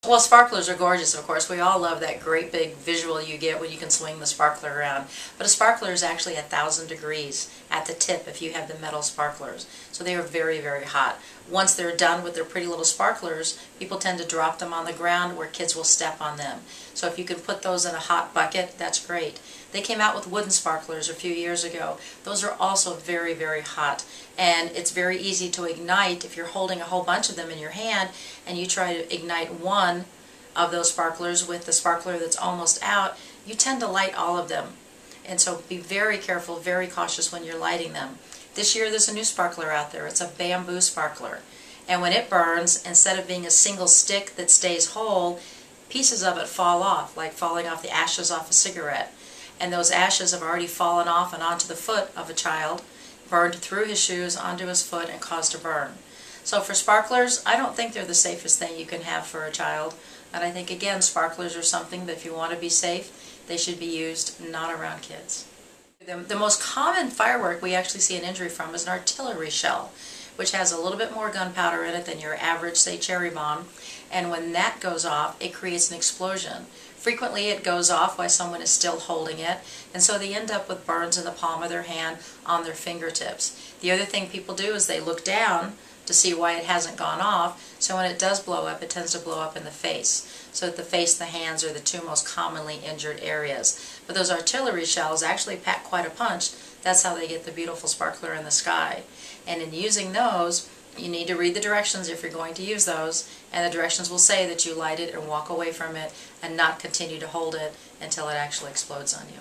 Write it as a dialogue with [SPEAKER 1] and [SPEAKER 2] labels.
[SPEAKER 1] Well, sparklers are gorgeous, of course. We all love that great big visual you get when you can swing the sparkler around. But a sparkler is actually 1,000 degrees at the tip if you have the metal sparklers. So they are very, very hot. Once they're done with their pretty little sparklers, people tend to drop them on the ground where kids will step on them. So if you can put those in a hot bucket, that's great. They came out with wooden sparklers a few years ago. Those are also very, very hot. And it's very easy to ignite if you're holding a whole bunch of them in your hand and you try to ignite one of those sparklers with the sparkler that's almost out, you tend to light all of them. And so be very careful, very cautious when you're lighting them. This year there's a new sparkler out there. It's a bamboo sparkler. And when it burns, instead of being a single stick that stays whole, pieces of it fall off, like falling off the ashes off a cigarette. And those ashes have already fallen off and onto the foot of a child, burned through his shoes, onto his foot, and caused a burn. So for sparklers, I don't think they're the safest thing you can have for a child. And I think, again, sparklers are something that if you want to be safe, they should be used not around kids. The most common firework we actually see an injury from is an artillery shell, which has a little bit more gunpowder in it than your average, say, cherry bomb. And when that goes off, it creates an explosion. Frequently it goes off while someone is still holding it, and so they end up with burns in the palm of their hand, on their fingertips. The other thing people do is they look down to see why it hasn't gone off, so when it does blow up, it tends to blow up in the face. So that the face and the hands are the two most commonly injured areas. But those artillery shells actually pack quite a punch. That's how they get the beautiful sparkler in the sky. And in using those, you need to read the directions if you're going to use those, and the directions will say that you light it and walk away from it and not continue to hold it until it actually explodes on you.